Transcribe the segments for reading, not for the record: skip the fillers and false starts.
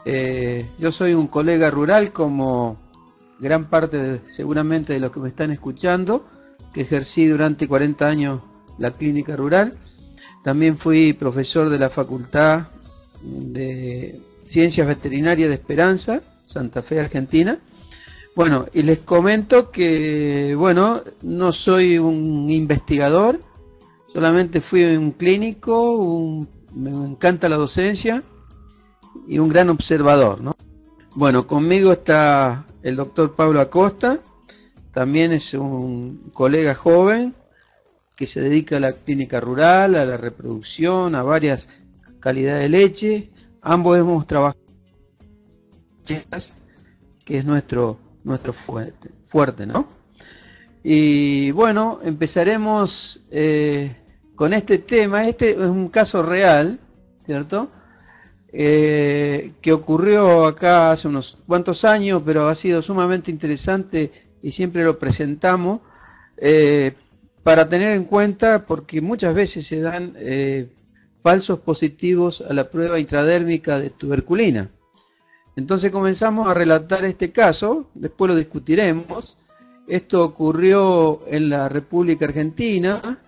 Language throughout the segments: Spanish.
Yo soy un colega rural, como gran parte seguramente de los que me están escuchando, que ejercí durante 40 años la clínica rural. También fui profesor de la Facultad de Ciencias Veterinarias de Esperanza, Santa Fe, Argentina. Bueno, y les comento que, bueno, no soy un investigador, solamente fui un clínico, me encanta la docencia y un gran observador, ¿no? Bueno, conmigo está el doctor Pablo Acosta, también es un colega joven que se dedica a la clínica rural, a la reproducción, a varias calidades de leche. Ambos hemos trabajado en que es nuestro fuerte, ¿no? Y bueno, empezaremos con este tema. Este es un caso real, ¿cierto? Que ocurrió acá hace unos cuantos años, pero ha sido sumamente interesante y siempre lo presentamos para tener en cuenta, porque muchas veces se dan falsos positivos a la prueba intradérmica de tuberculina. Entonces comenzamos a relatar este caso, después lo discutiremos. Esto ocurrió en la República Argentina,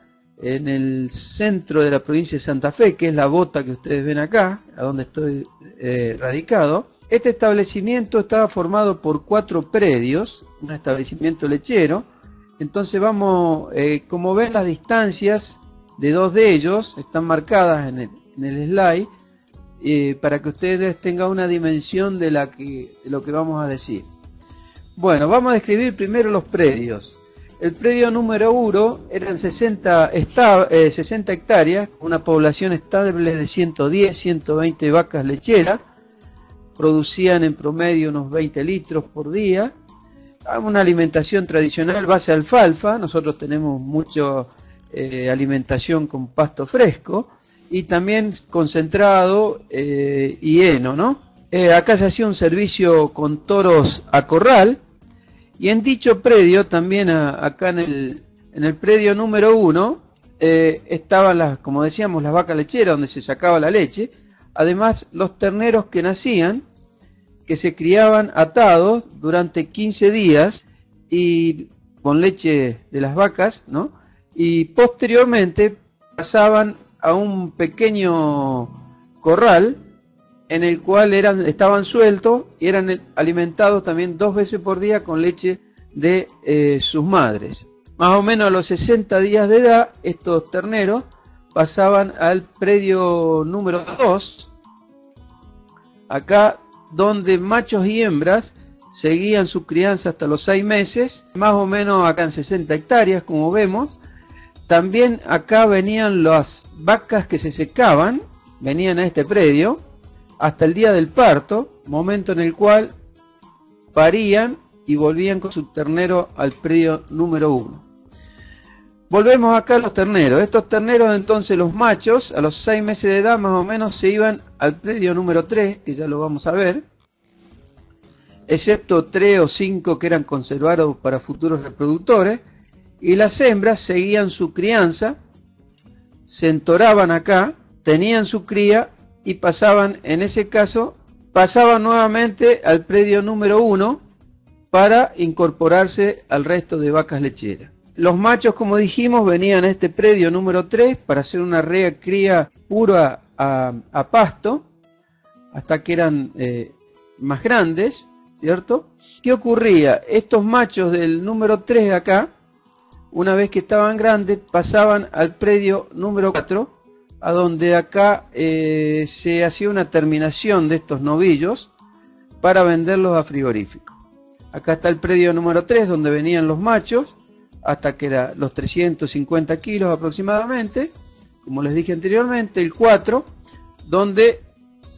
en el centro de la provincia de Santa Fe, que es la bota que ustedes ven acá, a donde estoy radicado. Este establecimiento estaba formado por 4 predios, un establecimiento lechero. Entonces vamos, como ven, las distancias de 2 de ellos están marcadas en el slide, para que ustedes tengan una dimensión de lo que vamos a decir. Bueno, vamos a describir primero los predios. El predio número 1 eran 60 hectáreas, una población estable de 110, 120 vacas lecheras, producían en promedio unos 20 litros por día, una alimentación tradicional base alfalfa. Nosotros tenemos mucha alimentación con pasto fresco, y también concentrado y heno, ¿no? Acá se hacía un servicio con toros a corral, y en dicho predio también, acá en el predio número 1, estaban como decíamos, las vacas lecheras donde se sacaba la leche, además los terneros que nacían, que se criaban atados durante 15 días y con leche de las vacas, ¿no? Y posteriormente pasaban a un pequeño corral en el cual estaban sueltos y eran alimentados también 2 veces por día con leche de sus madres. Más o menos a los 60 días de edad, estos terneros pasaban al predio número 2, acá donde machos y hembras seguían su crianza hasta los 6 meses, más o menos acá en 60 hectáreas, como vemos. También acá venían las vacas que se secaban, venían a este predio, hasta el día del parto, momento en el cual parían y volvían con su ternero al predio número 1. Volvemos acá a los terneros. Estos terneros, entonces, los machos, a los 6 meses de edad más o menos, se iban al predio número 3, que ya lo vamos a ver, excepto 3 o 5 que eran conservados para futuros reproductores, y las hembras seguían su crianza, se entoraban acá, tenían su cría y pasaban, en ese caso, pasaban nuevamente al predio número 1 para incorporarse al resto de vacas lecheras. Los machos, como dijimos, venían a este predio número 3 para hacer una cría pura a pasto, hasta que eran más grandes, ¿cierto? ¿Qué ocurría? Estos machos del número 3 de acá, una vez que estaban grandes, pasaban al predio número 4, a donde acá se hacía una terminación de estos novillos para venderlos a frigoríficos. Acá está el predio número 3, donde venían los machos, hasta que eran los 350 kilos aproximadamente, como les dije anteriormente. El 4, donde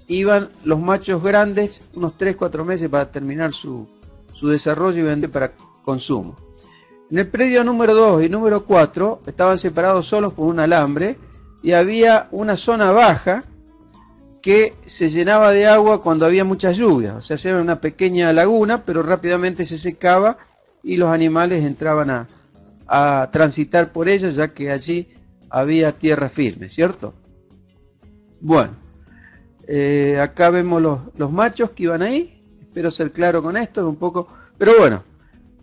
iban los machos grandes unos 3-4 meses para terminar su desarrollo y vender para consumo. En el predio número 2 y número 4 estaban separados solos por un alambre, y había una zona baja que se llenaba de agua cuando había muchas lluvias. O sea, era una pequeña laguna, pero rápidamente se secaba y los animales entraban a transitar por ella, ya que allí había tierra firme, ¿cierto? Bueno, Acá vemos los machos que iban ahí. Espero ser claro con esto, un poco. Pero bueno,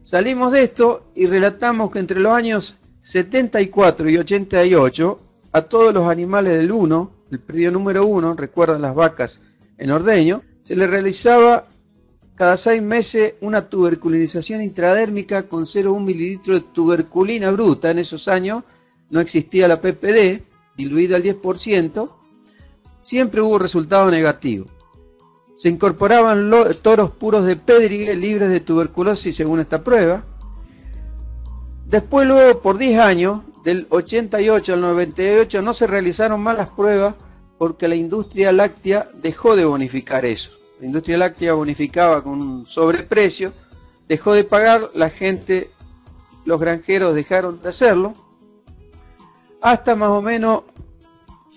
salimos de esto y relatamos que entre los años 74 y 88, a todos los animales del 1, el predio número 1, recuerdan las vacas en ordeño, se le realizaba cada 6 meses una tuberculinización intradérmica con 0,1 mililitro de tuberculina bruta. En esos años no existía la PPD, diluida al 10%, siempre hubo resultado negativo. Se incorporaban toros puros de Pedrigue libres de tuberculosis según esta prueba. Después, luego, por 10 años, del 88 al 98, no se realizaron más las pruebas porque la industria láctea dejó de bonificar eso. La industria láctea bonificaba con un sobreprecio, dejó de pagar, la gente, los granjeros dejaron de hacerlo, hasta más o menos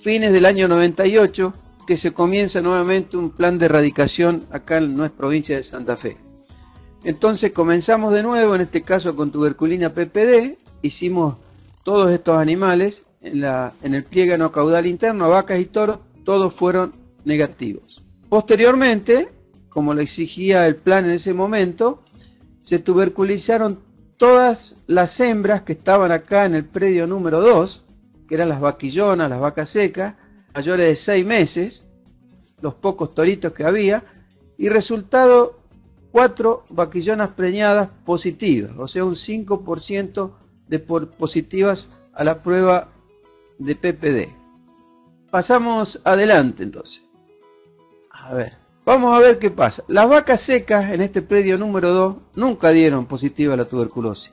fines del año 98, que se comienza nuevamente un plan de erradicación acá en nuestra provincia de Santa Fe. Entonces comenzamos de nuevo, en este caso con tuberculina PPD, hicimos todos estos animales en el pliégano caudal interno, vacas y toros, todos fueron negativos. Posteriormente, como lo exigía el plan en ese momento, se tuberculizaron todas las hembras que estaban acá en el predio número 2, que eran las vaquillonas, las vacas secas, mayores de 6 meses, los pocos toritos que había, y resultado 4 vaquillonas preñadas positivas, o sea un 5% de positivas a la prueba de PPD. Pasamos adelante entonces. A ver, vamos a ver qué pasa. Las vacas secas en este predio número 2 nunca dieron positiva a la tuberculosis.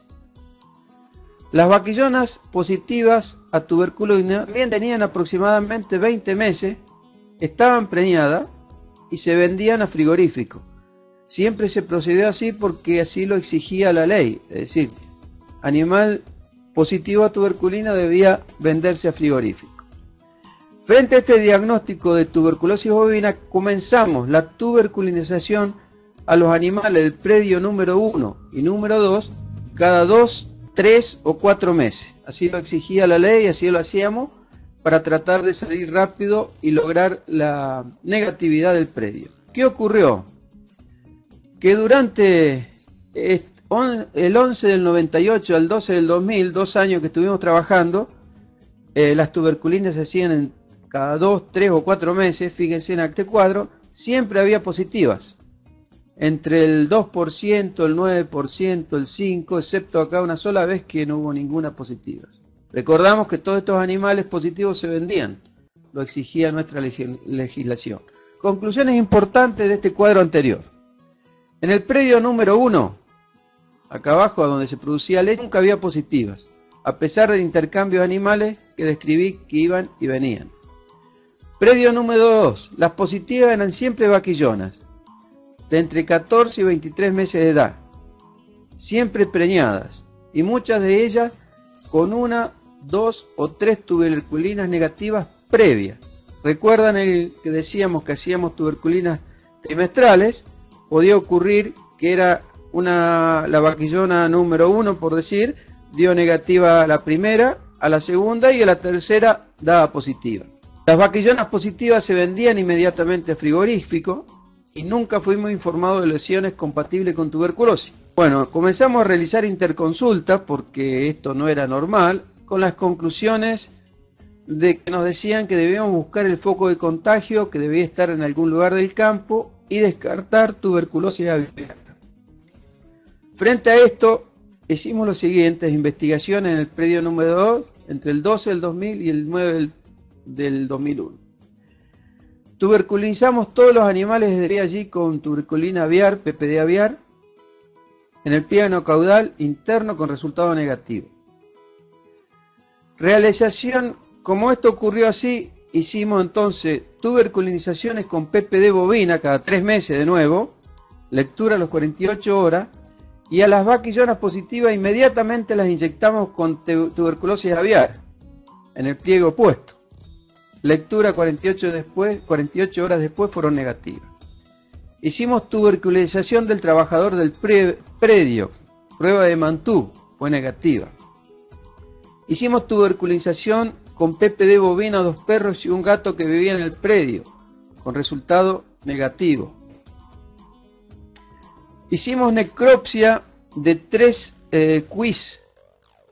Las vaquillonas positivas a tuberculosis también tenían aproximadamente 20 meses, estaban preñadas y se vendían a frigorífico. Siempre se procedió así porque así lo exigía la ley, es decir, animal positivo a tuberculina debía venderse a frigorífico. Frente a este diagnóstico de tuberculosis bovina, comenzamos la tuberculinización a los animales del predio número 1 y número 2 cada 2, 3 o 4 meses. Así lo exigía la ley, así lo hacíamos para tratar de salir rápido y lograr la negatividad del predio. ¿Qué ocurrió? Que durante el 11 del 98 al 12 del 2000, 2 años que estuvimos trabajando, las tuberculinas se hacían en cada 2, 3 o 4 meses, fíjense en este cuadro, siempre había positivas. Entre el 2%, el 9%, el 5%, excepto acá una sola vez que no hubo ninguna positiva. Recordamos que todos estos animales positivos se vendían, lo exigía nuestra legislación. Conclusiones importantes de este cuadro anterior. En el predio número 1, acá abajo donde se producía leche, nunca había positivas, a pesar del intercambio de animales que describí que iban y venían. Predio número 2, las positivas eran siempre vaquillonas, de entre 14 y 23 meses de edad, siempre preñadas, y muchas de ellas con 1, 2 o 3 tuberculinas negativas previas. ¿Recuerdan el que decíamos que hacíamos tuberculinas trimestrales? Podía ocurrir que era la vaquillona número 1, por decir, dio negativa a la primera, a la segunda y a la tercera daba positiva. Las vaquillonas positivas se vendían inmediatamente a frigorífico y nunca fuimos informados de lesiones compatibles con tuberculosis. Bueno, comenzamos a realizar interconsultas porque esto no era normal, con las conclusiones de que nos decían que debíamos buscar el foco de contagio, que debía estar en algún lugar del campo y descartar tuberculosis aviar. Frente a esto, hicimos las siguientes investigaciones en el predio número 2, entre el 12 del 2000 y el 9 del 2001. Tuberculizamos todos los animales de allí con tuberculina aviar, PPD aviar, en el pliégano caudal interno con resultado negativo. Realización, como esto ocurrió así, hicimos entonces tuberculinizaciones con PPD bovina cada 3 meses de nuevo, lectura a las 48 horas, y a las vaquillonas positivas inmediatamente las inyectamos con tuberculosis aviar, en el pliegue opuesto. Lectura 48 horas después fueron negativas. Hicimos tuberculización del trabajador del predio, prueba de Mantú, fue negativa. Hicimos tuberculización con PPD bovina a 2 perros y un gato que vivían en el predio, con resultado negativo. Hicimos necropsia de 3 quiz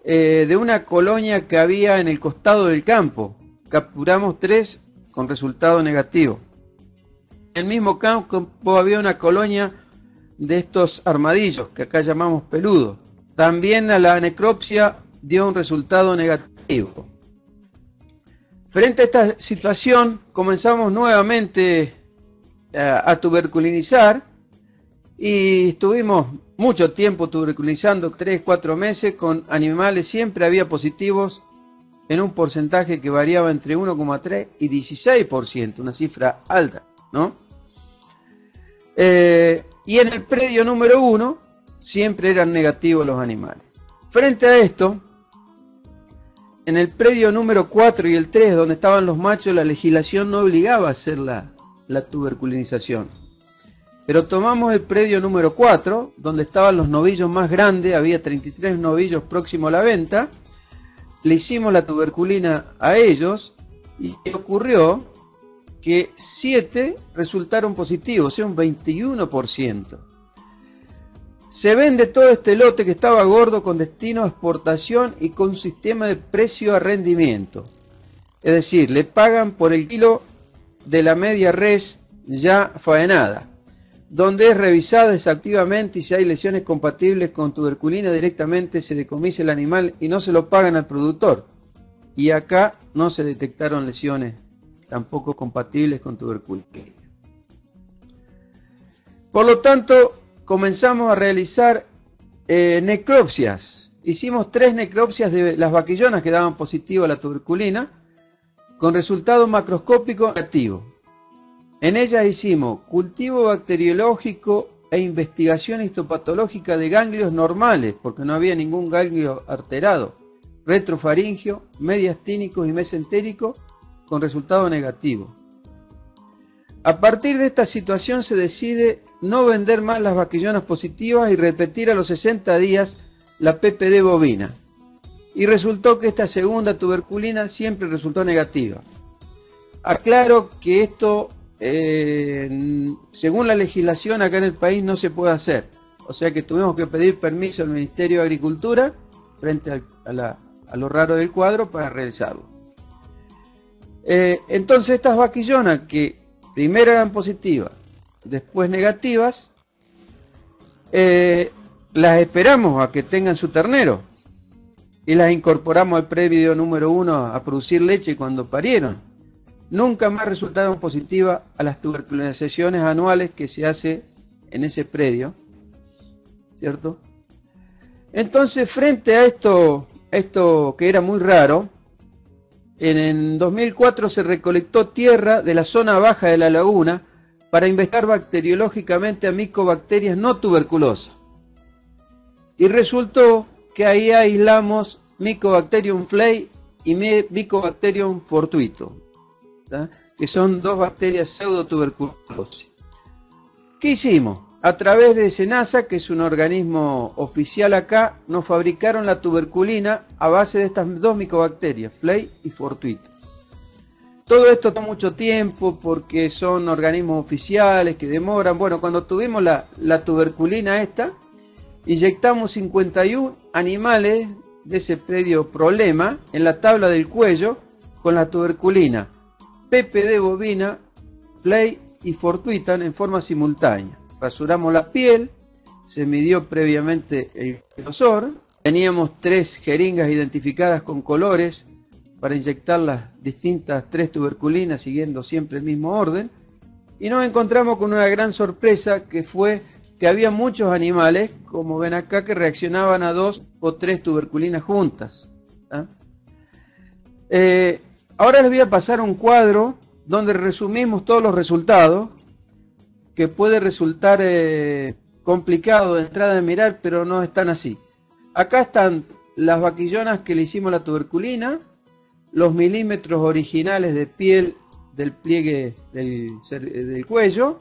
de una colonia que había en el costado del campo. Capturamos 3 con resultado negativo. En el mismo campo había una colonia de estos armadillos que acá llamamos peludos. También a la necropsia dio un resultado negativo. Frente a esta situación comenzamos nuevamente a tuberculinizar y estuvimos mucho tiempo tuberculizando, 3-4 meses, con animales. Siempre había positivos en un porcentaje que variaba entre 1,3 y 16%, una cifra alta, ¿no? Y en el predio número 1 siempre eran negativos los animales. Frente a esto, en el predio número 4 y el 3, donde estaban los machos, la legislación no obligaba a hacer la tuberculinización. Pero tomamos el predio número 4, donde estaban los novillos más grandes, había 33 novillos próximos a la venta, le hicimos la tuberculina a ellos y ocurrió que 7 resultaron positivos, o sea, un 21%. Se vende todo este lote que estaba gordo con destino a exportación y con un sistema de precio a rendimiento. Es decir, le pagan por el kilo de la media res ya faenada, donde es revisada exhaustivamente y si hay lesiones compatibles con tuberculina directamente se decomisa el animal y no se lo pagan al productor. Y acá no se detectaron lesiones tampoco compatibles con tuberculina. Por lo tanto, comenzamos a realizar necropsias. Hicimos 3 necropsias de las vaquillonas que daban positivo a la tuberculina, con resultado macroscópico negativo. En ellas hicimos cultivo bacteriológico e investigación histopatológica de ganglios normales, porque no había ningún ganglio alterado, retrofaringio, mediastínico y mesentérico, con resultado negativo. A partir de esta situación se decide no vender más las vaquillonas positivas y repetir a los 60 días la PPD bovina. Y resultó que esta segunda tuberculina siempre resultó negativa. Aclaro que esto, según la legislación acá en el país, no se puede hacer. O sea que tuvimos que pedir permiso al Ministerio de Agricultura, frente a lo raro del cuadro, para realizarlo. Entonces estas vaquillonas que primero eran positivas, después negativas, las esperamos a que tengan su ternero y las incorporamos al predio número 1 a producir leche cuando parieron. Nunca más resultaron positivas a las tuberculinizaciones anuales que se hace en ese predio, ¿cierto? Entonces, frente a esto que era muy raro, en 2004 se recolectó tierra de la zona baja de la laguna para investigar bacteriológicamente a micobacterias no tuberculosas. Y resultó que ahí aislamos Mycobacterium flay y Mycobacterium fortuito, ¿tá? Que son 2 bacterias pseudotuberculosas. ¿Qué hicimos? A través de SENASA, que es un organismo oficial acá, nos fabricaron la tuberculina a base de estas 2 micobacterias, flay y fortuito. Todo esto toma mucho tiempo porque son organismos oficiales que demoran. Bueno, cuando tuvimos la tuberculina esta, inyectamos 51 animales de ese predio problema en la tabla del cuello con la tuberculina, PPD bovina, flay y fortuitan en forma simultánea. Rasuramos la piel, se midió previamente el grosor, teníamos 3 jeringas identificadas con colores para inyectar las distintas 3 tuberculinas siguiendo siempre el mismo orden, y nos encontramos con una gran sorpresa, que fue que había muchos animales, como ven acá, que reaccionaban a 2 o 3 tuberculinas juntas. Ahora les voy a pasar un cuadro donde resumimos todos los resultados, que puede resultar complicado de entrada de mirar, pero no están así. Acá están las vaquillonas que le hicimos la tuberculina, los milímetros originales de piel del pliegue del cuello.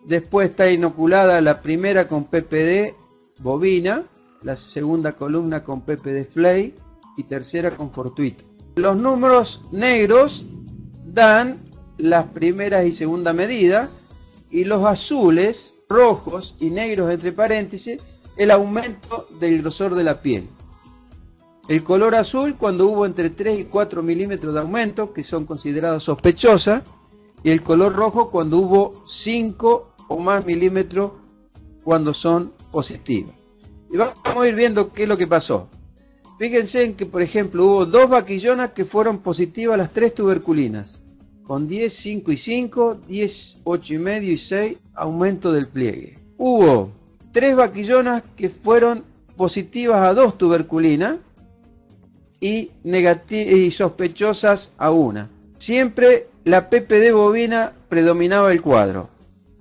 Después está inoculada la primera con PPD bovina, la segunda columna con PPD flay y tercera con fortuito. Los números negros dan las primeras y segunda medida, y los azules, rojos y negros entre paréntesis, el aumento del grosor de la piel. El color azul cuando hubo entre 3 y 4 milímetros de aumento, que son consideradas sospechosas, y el color rojo cuando hubo 5 o más milímetros, cuando son positivas. Y vamos a ir viendo qué es lo que pasó. Fíjense en que, por ejemplo, hubo 2 vaquillonas que fueron positivas a las 3 tuberculinas, con 10, 5 y 5, 10, 8 y medio y 6, aumento del pliegue. Hubo 3 vaquillonas que fueron positivas a 2 tuberculinas y sospechosas a 1. Siempre la PPD bovina predominaba el cuadro,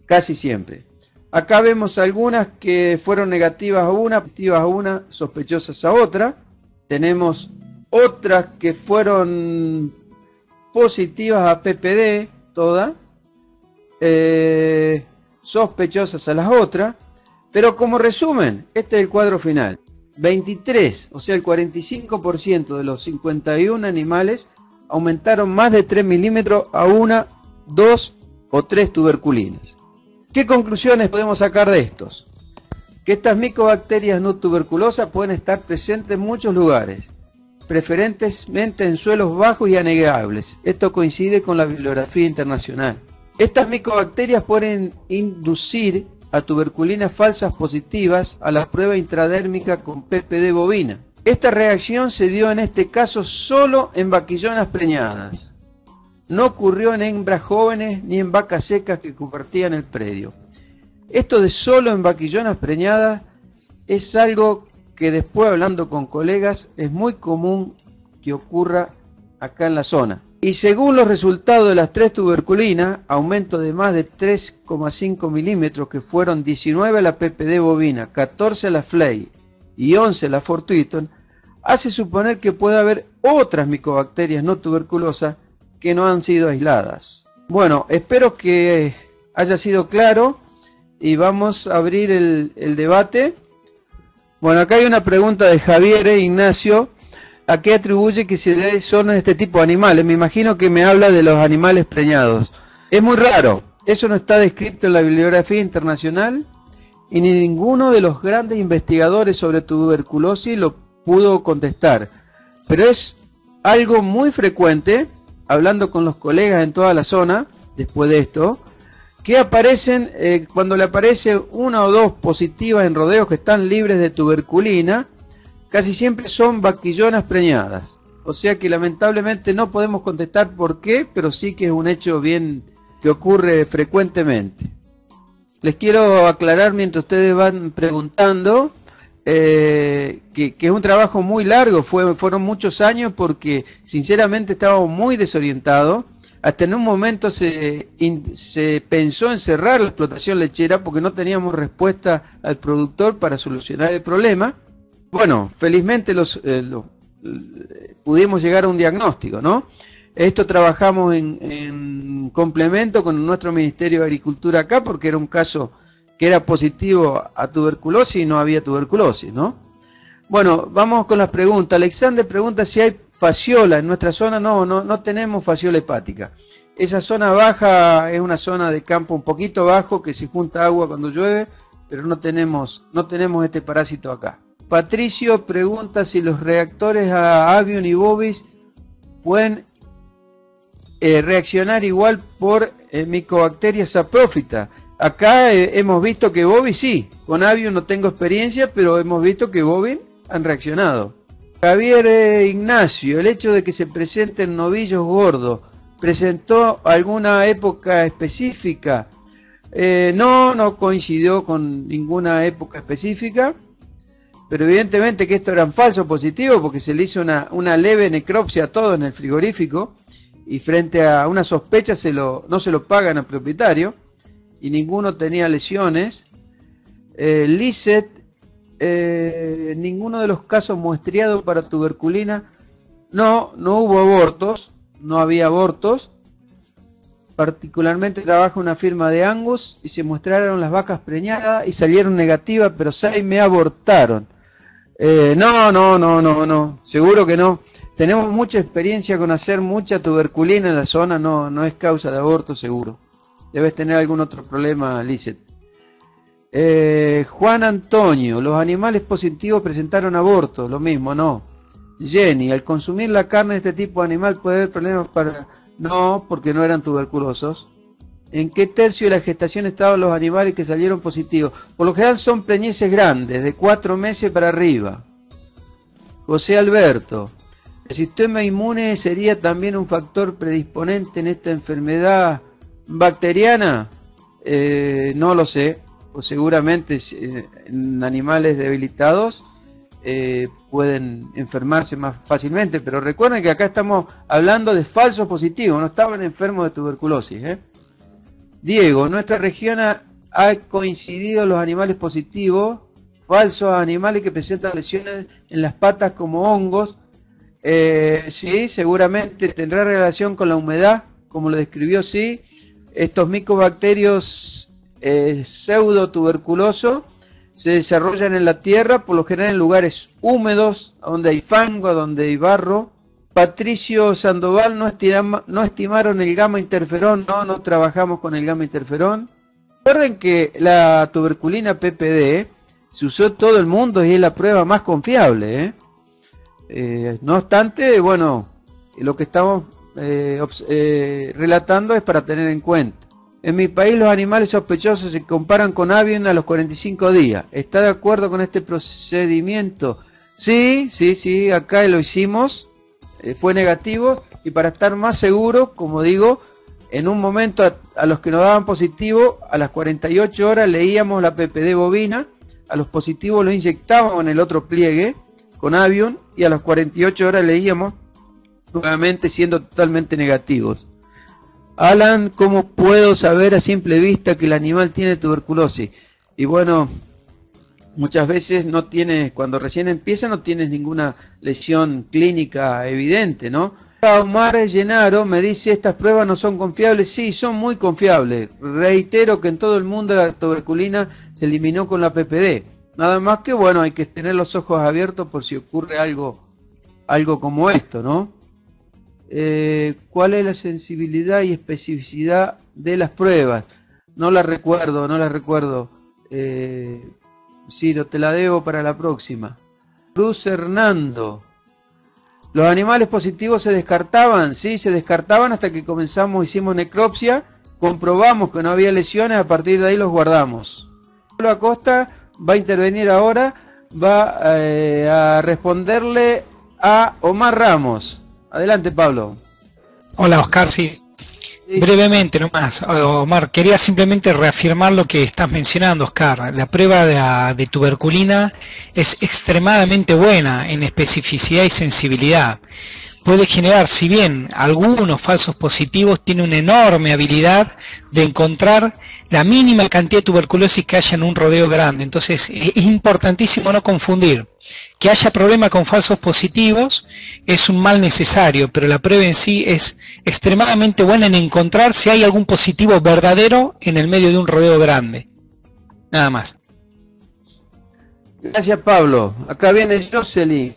casi siempre. Acá vemos algunas que fueron negativas a una, positivas a una, sospechosas a otra. Tenemos otras que fueron positivas a PPD, todas, sospechosas a las otras. Pero como resumen, este es el cuadro final. 23, o sea el 45% de los 51 animales aumentaron más de 3 milímetros a 1, 2 o 3 tuberculinas. ¿Qué conclusiones podemos sacar de estos? Que estas micobacterias no tuberculosas pueden estar presentes en muchos lugares, preferentemente en suelos bajos y anegables. Esto coincide con la bibliografía internacional. Estas micobacterias pueden inducir a tuberculinas falsas positivas a la prueba intradérmica con PPD bovina. Esta reacción se dio en este caso solo en vaquillonas preñadas. No ocurrió en hembras jóvenes ni en vacas secas que compartían el predio. Esto de solo en vaquillonas preñadas es algo que después, hablando con colegas, es muy común que ocurra acá en la zona. Y según los resultados de las 3 tuberculinas, aumento de más de 3,5 milímetros, que fueron 19 a la PPD bovina, 14 a la Fley y 11 a la Fortuiton, hace suponer que puede haber otras micobacterias no tuberculosas que no han sido aisladas. Bueno, espero que haya sido claro y vamos a abrir el debate. Bueno, acá hay una pregunta de Javier Ignacio. ¿A qué atribuye que son este tipo de animales? Me imagino que me habla de los animales preñados. Es muy raro. Eso no está descrito en la bibliografía internacional y ni ninguno de los grandes investigadores sobre tuberculosis lo pudo contestar. Pero es algo muy frecuente, hablando con los colegas en toda la zona, después de esto, que aparecen, cuando le aparece 1 o 2 positivas en rodeos que están libres de tuberculina, casi siempre son vaquillonas preñadas. O sea que lamentablemente no podemos contestar por qué, pero sí que es un hecho bien que ocurre frecuentemente. Les quiero aclarar mientras ustedes van preguntando que es un trabajo muy largo, fueron muchos años porque sinceramente estábamos muy desorientados. Hasta en un momento se pensó en cerrar la explotación lechera porque no teníamos respuesta al productor para solucionar el problema. Bueno, felizmente pudimos llegar a un diagnóstico, ¿no? Esto trabajamos en complemento con nuestro Ministerio de Agricultura acá porque era un caso que era positivo a tuberculosis y no había tuberculosis, ¿no? Bueno, vamos con las preguntas. Alexander pregunta si hay fasciola en nuestra zona. No tenemos fasciola hepática. Esa zona baja es una zona de campo un poquito bajo que se junta agua cuando llueve, pero no tenemos este parásito acá. Patricio pregunta si los reactores a Avium y Bovis pueden reaccionar igual por Mycobacterias saprófitas. Acá hemos visto que Bovis sí, con Avium no tengo experiencia, pero hemos visto que Bovis han reaccionado. Javier Ignacio, el hecho de que se presenten novillos gordos, ¿presentó alguna época específica? No coincidió con ninguna época específica, pero evidentemente que esto eran falsos positivos porque se le hizo una leve necropsia a todo en el frigorífico y frente a una sospecha no se lo pagan al propietario y ninguno tenía lesiones. Lisset, ninguno de los casos muestreados para tuberculina, no hubo abortos, no había abortos. Particularmente trabaja una firma de Angus y se muestraron las vacas preñadas y salieron negativas, pero 6 me abortaron. No, seguro que no. tenemos mucha experiencia con hacer mucha tuberculina en la zona, no es causa de aborto seguro. Debes tener algún otro problema, Lizeth. Juan Antonio, los animales positivos presentaron abortos, lo mismo, no. Jenny, al consumir la carne de este tipo de animal puede haber problemas para... No, porque no eran tuberculosos. ¿En qué tercio de la gestación estaban los animales que salieron positivos? Por lo general son preñeces grandes, de 4 meses para arriba. José Alberto, ¿el sistema inmune sería también un factor predisponente en esta enfermedad bacteriana? No lo sé, pues seguramente en animales debilitados pueden enfermarse más fácilmente, pero recuerden que acá estamos hablando de falsos positivos, no estaban enfermos de tuberculosis. Diego, en nuestra región ha coincidido los animales positivos, falsos animales que presentan lesiones en las patas como hongos. Sí, seguramente tendrá relación con la humedad, como lo describió, sí. Estos micobacterios pseudotuberculosos se desarrollan en la tierra, por lo general en lugares húmedos, donde hay fango, donde hay barro. Patricio Sandoval, no estimaron el gamma interferón, no trabajamos con el gamma interferón. Recuerden que la tuberculina PPD se usó en todo el mundo y es la prueba más confiable. No obstante, bueno, lo que estamos relatando es para tener en cuenta. En mi país los animales sospechosos se comparan con Avian a los 45 días. ¿Está de acuerdo con este procedimiento? Sí, acá lo hicimos. Fue negativo, y para estar más seguro, como digo, en un momento a los que nos daban positivo, a las 48 horas leíamos la PPD bovina, a los positivos los inyectábamos en el otro pliegue con Avion, y a las 48 horas leíamos nuevamente siendo totalmente negativos. Alan, ¿cómo puedo saber a simple vista que el animal tiene tuberculosis? Y bueno, muchas veces no tienes, cuando recién empieza no tienes ninguna lesión clínica evidente, ¿no? Omar Llenaro me dice, ¿estas pruebas no son confiables? Sí, son muy confiables. Reitero que en todo el mundo la tuberculina se eliminó con la PPD. Nada más que, bueno, hay que tener los ojos abiertos por si ocurre algo como esto, ¿no? ¿Cuál es la sensibilidad y especificidad de las pruebas? No la recuerdo. Ciro, te la debo para la próxima. Cruz Hernando, ¿los animales positivos se descartaban? Sí, se descartaban hasta que hicimos necropsia, comprobamos que no había lesiones, a partir de ahí los guardamos. Pablo Acosta va a intervenir ahora, va a responderle a Omar Ramos. Adelante, Pablo. Hola, Oscar, sí. Brevemente nomás, Omar, quería simplemente reafirmar lo que estás mencionando, Oscar. La prueba de tuberculina es extremadamente buena en especificidad y sensibilidad. Puede generar, si bien algunos falsos positivos, tiene una enorme habilidad de encontrar la mínima cantidad de tuberculosis que haya en un rodeo grande. Entonces es importantísimo no confundir. Que haya problema con falsos positivos es un mal necesario, pero la prueba en sí es extremadamente buena en encontrar si hay algún positivo verdadero en el medio de un rodeo grande. Nada más. Gracias, Pablo. Acá viene Jocelyn.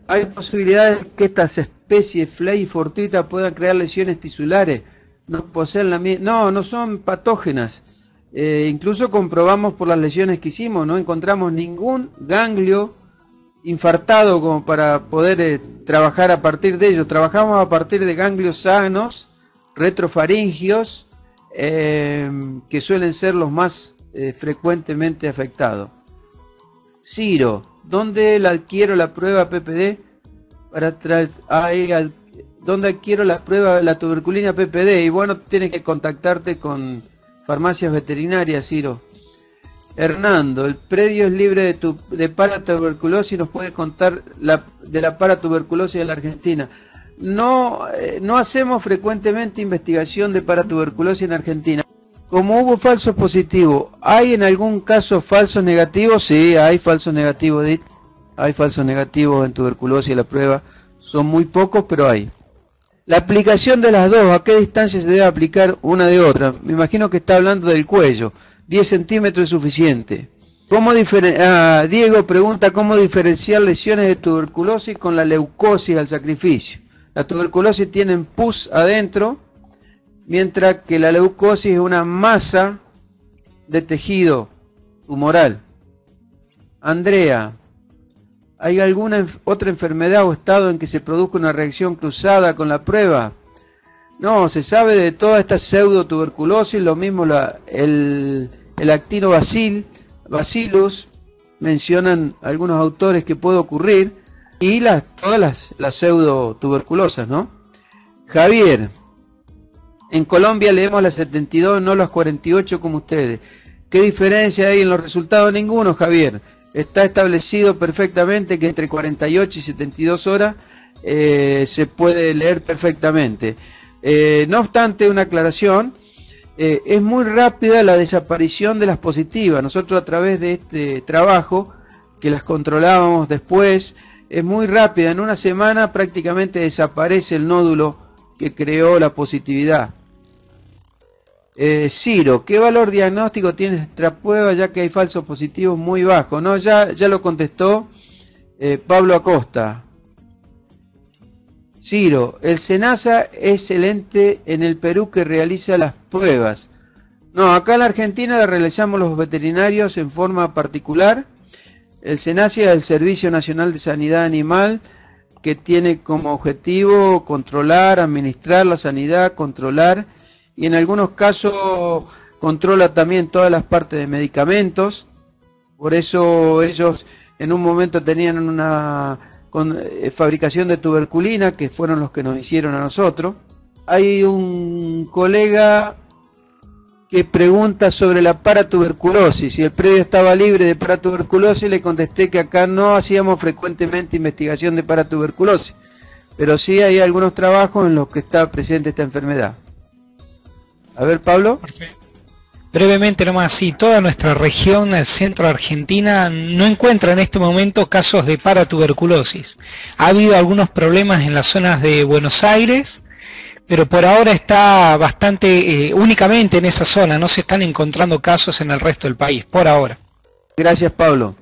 ¿Hay posibilidades que estas especies Flay y fortuita puedan crear lesiones tisulares? No poseen no son patógenas. Incluso comprobamos por las lesiones que hicimos, no encontramos ningún ganglio infartado como para poder trabajar a partir de ello. Trabajamos a partir de ganglios sanos, retrofaringios, que suelen ser los más frecuentemente afectados. Ciro, ¿dónde la adquiero la prueba PPD? ¿Dónde adquiero la prueba de la tuberculina PPD? Y bueno, tienes que contactarte con farmacias veterinarias, Ciro. Hernando, el predio es libre de paratuberculosis. ¿Nos puede contar de la paratuberculosis de la Argentina? No hacemos frecuentemente investigación de paratuberculosis en Argentina. Como hubo falsos positivos, ¿hay en algún caso falsos negativos? Sí, hay falsos negativos, Edith. Hay falsos negativos en tuberculosis, la prueba. Son muy pocos, pero hay. La aplicación de las dos, ¿a qué distancia se debe aplicar una de otra? Me imagino que está hablando del cuello. 10 centímetros es suficiente. Diego pregunta cómo diferenciar lesiones de tuberculosis con la leucosis al sacrificio. La tuberculosis tiene pus adentro, mientras que la leucosis es una masa de tejido tumoral. Andrea, ¿hay alguna otra enfermedad o estado en que se produzca una reacción cruzada con la prueba? No, se sabe de toda esta pseudotuberculosis, lo mismo el actinobacillus, mencionan algunos autores que puede ocurrir, y todas las pseudotuberculosas, ¿no? Javier, en Colombia leemos las 72, no las 48 como ustedes. ¿Qué diferencia hay en los resultados? Ninguno, Javier. Está establecido perfectamente que entre 48 y 72 horas se puede leer perfectamente. No obstante, una aclaración, es muy rápida la desaparición de las positivas. Nosotros a través de este trabajo, que las controlábamos después, es muy rápida. En una semana prácticamente desaparece el nódulo que creó la positividad. Ciro, ¿qué valor diagnóstico tiene esta prueba ya que hay falsos positivos muy bajos? No, ya lo contestó Pablo Acosta. Ciro, el SENASA es el ente en el Perú que realiza las pruebas. No, acá en la Argentina la realizamos los veterinarios en forma particular. El SENASA es el Servicio Nacional de Sanidad Animal, que tiene como objetivo controlar, administrar la sanidad, controlar, y en algunos casos controla también todas las partes de medicamentos. Por eso ellos en un momento tenían una fabricación de tuberculina, que fueron los que nos hicieron a nosotros. Hay un colega que pregunta sobre la paratuberculosis, si el predio estaba libre de paratuberculosis. Le contesté que acá no hacíamos frecuentemente investigación de paratuberculosis, pero sí hay algunos trabajos en los que está presente esta enfermedad. A ver, Pablo. Perfecto. Brevemente nomás, sí, toda nuestra región, el centro de Argentina, no encuentra en este momento casos de paratuberculosis. Ha habido algunos problemas en las zonas de Buenos Aires, pero por ahora está bastante, únicamente en esa zona, no se están encontrando casos en el resto del país, por ahora. Gracias, Pablo.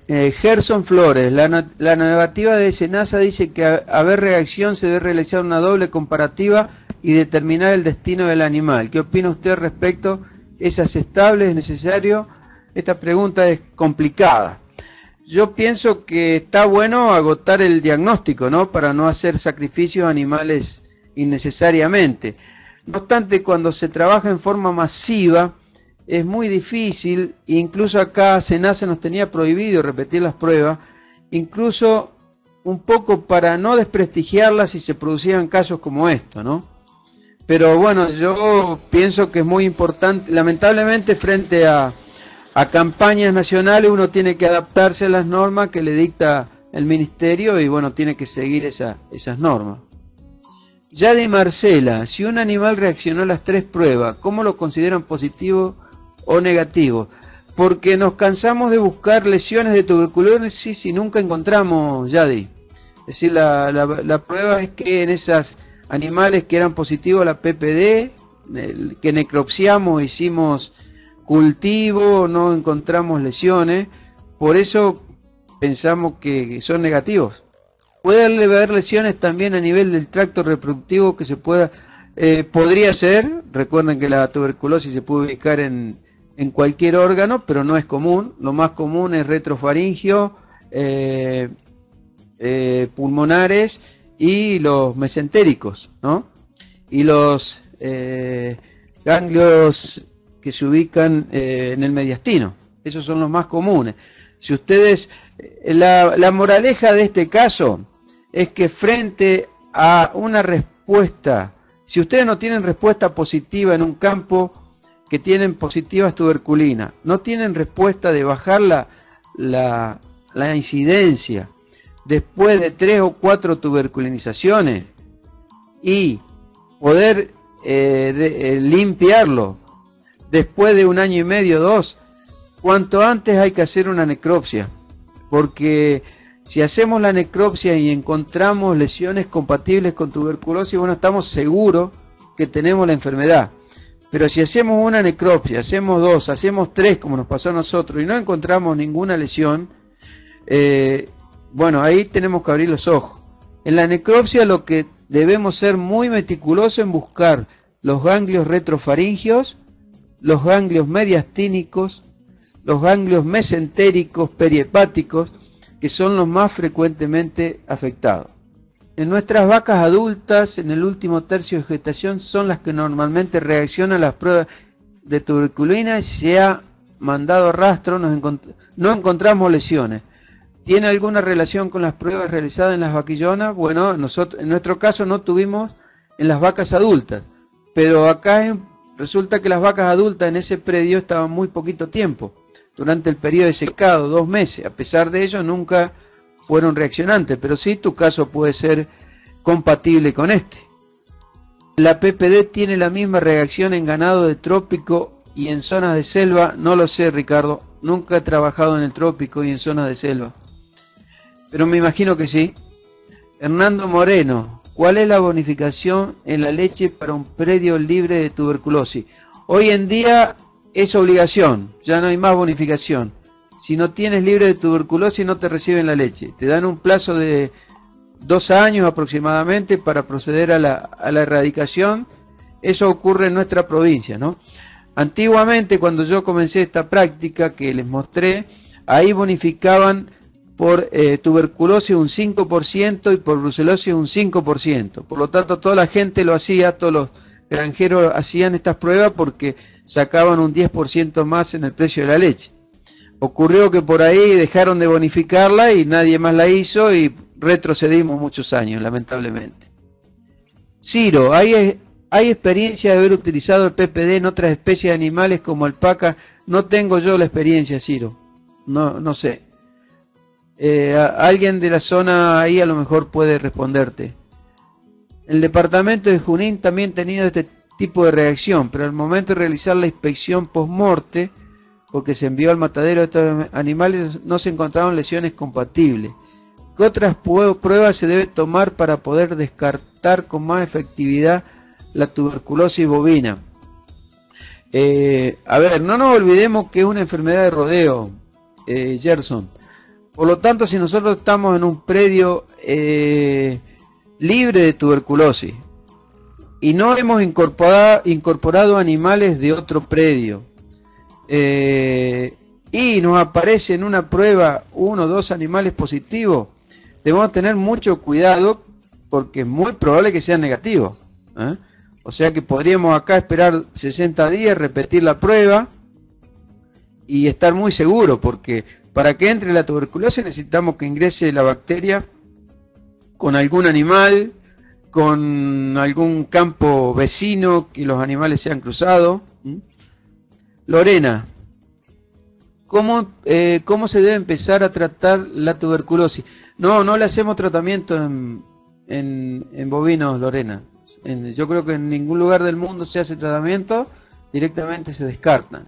Gerson Flores, la normativa de SENASA dice que a haber reacción se debe realizar una doble comparativa y determinar el destino del animal. ¿Qué opina usted respecto? ¿Es aceptable? ¿Es necesario? Esta pregunta es complicada. Yo pienso que está bueno agotar el diagnóstico, ¿no? Para no hacer sacrificios a animales innecesariamente. No obstante, cuando se trabaja en forma masiva, es muy difícil. Incluso acá SENASA nos tenía prohibido repetir las pruebas, incluso un poco para no desprestigiarlas si se producían casos como esto, ¿no? Pero bueno, yo pienso que es muy importante. Lamentablemente, frente a campañas nacionales, uno tiene que adaptarse a las normas que le dicta el ministerio, y bueno, tiene que seguir esas normas. Yadi Marcela, si un animal reaccionó a las 3 pruebas, ¿cómo lo consideran positivo o negativo? Porque nos cansamos de buscar lesiones de tuberculosis y nunca encontramos, Yadi. Es decir, la prueba es que en esas animales que eran positivos a la PPD, que necropsiamos, hicimos cultivo, no encontramos lesiones, por eso pensamos que son negativos. Puede haber lesiones también a nivel del tracto reproductivo que se podría ser. Recuerden que la tuberculosis se puede ubicar en cualquier órgano, pero no es común. Lo más común es retrofaringio, pulmonares y los mesentéricos, ¿no? Y los ganglios que se ubican en el mediastino. Esos son los más comunes. Si ustedes, la moraleja de este caso es que frente a una respuesta, si ustedes no tienen respuesta positiva en un campo que tienen positivas tuberculinas, no tienen respuesta de bajar la incidencia después de 3 o 4 tuberculinizaciones y poder limpiarlo después de 1 año y medio, 2, cuanto antes hay que hacer una necropsia, porque si hacemos la necropsia y encontramos lesiones compatibles con tuberculosis, bueno, estamos seguros que tenemos la enfermedad. Pero si hacemos una necropsia, hacemos 2, hacemos 3, como nos pasó a nosotros, y no encontramos ninguna lesión, bueno, ahí tenemos que abrir los ojos. En la necropsia lo que debemos ser muy meticulosos en buscar los ganglios retrofaringios, los ganglios mediastínicos, los ganglios mesentéricos, periepáticos, que son los más frecuentemente afectados. En nuestras vacas adultas, en el último tercio de gestación, son las que normalmente reaccionan a las pruebas de tuberculina y se ha mandado rastro, no encontramos lesiones. ¿Tiene alguna relación con las pruebas realizadas en las vaquillonas? Bueno, nosotros, en nuestro caso no tuvimos en las vacas adultas, pero acá resulta que las vacas adultas en ese predio estaban muy poquito tiempo, durante el periodo de secado, 2 meses. A pesar de ello nunca fueron reaccionantes, pero sí tu caso puede ser compatible con este. ¿La PPD tiene la misma reacción en ganado de trópico y en zonas de selva? No lo sé, Ricardo, nunca he trabajado en el trópico y en zonas de selva, pero me imagino que sí. Hernando Moreno, ¿cuál es la bonificación en la leche para un predio libre de tuberculosis? Hoy en día es obligación, ya no hay más bonificación. Si no tienes libre de tuberculosis no te reciben la leche. Te dan un plazo de 2 años aproximadamente para proceder a la erradicación. Eso ocurre en nuestra provincia, ¿no? Antiguamente, cuando yo comencé esta práctica que les mostré, ahí bonificaban por tuberculosis un 5% y por brucelosis un 5%. Por lo tanto, toda la gente lo hacía, todos los granjeros hacían estas pruebas porque sacaban un 10% más en el precio de la leche. Ocurrió que por ahí dejaron de bonificarla y nadie más la hizo y retrocedimos muchos años, lamentablemente. Ciro, ¿hay experiencia de haber utilizado el PPD en otras especies de animales como alpaca? No tengo yo la experiencia, Ciro. No sé. Alguien de la zona ahí a lo mejor puede responderte. El departamento de Junín también ha tenido este tipo de reacción, pero al momento de realizar la inspección post-morte, porque se envió al matadero de estos animales, no se encontraron lesiones compatibles. ¿Qué otras pruebas se debe tomar para poder descartar con más efectividad la tuberculosis bovina? A ver, no nos olvidemos que es una enfermedad de rodeo, Gerson. Por lo tanto, si nosotros estamos en un predio libre de tuberculosis y no hemos incorporado animales de otro predio, y nos aparece en una prueba 1 o 2 animales positivos, debemos tener mucho cuidado porque es muy probable que sean negativos, o sea que podríamos acá esperar 60 días, repetir la prueba y estar muy seguros, porque para que entre la tuberculosis necesitamos que ingrese la bacteria con algún animal, con algún campo vecino, que los animales se han cruzado. Lorena, ¿cómo se debe empezar a tratar la tuberculosis? No le hacemos tratamiento en bovinos, Lorena. Yo creo que en ningún lugar del mundo se hace tratamiento, directamente se descartan.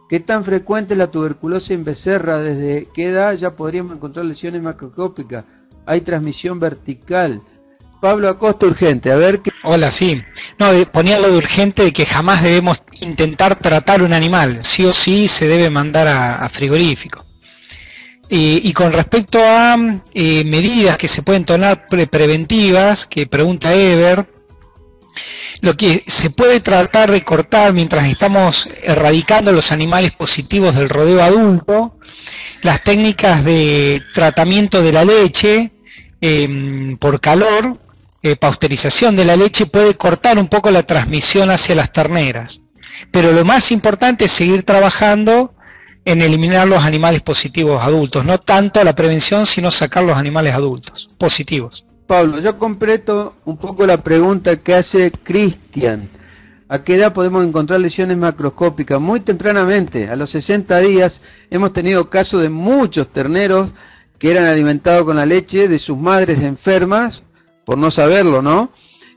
¿Qué tan frecuente es la tuberculosis en becerra? ¿Desde qué edad ya podríamos encontrar lesiones macroscópicas? ¿Hay transmisión vertical? Pablo Acosta, urgente, a ver qué... Hola, sí. No, ponía lo de urgente de que jamás debemos intentar tratar un animal. Sí o sí se debe mandar a frigorífico. Y con respecto a medidas que se pueden tomar preventivas, que pregunta Ever, lo que se puede tratar de cortar mientras estamos erradicando los animales positivos del rodeo adulto, las técnicas de tratamiento de la leche por calor, pasteurización de la leche puede cortar un poco la transmisión hacia las terneras. Pero lo más importante es seguir trabajando en eliminar los animales positivos adultos, no tanto la prevención, sino sacar los animales adultos positivos. Pablo, yo completo un poco la pregunta que hace Cristian. ¿A qué edad podemos encontrar lesiones macroscópicas? Muy tempranamente, a los 60 días, hemos tenido casos de muchos terneros que eran alimentados con la leche de sus madres enfermas, por no saberlo, ¿no?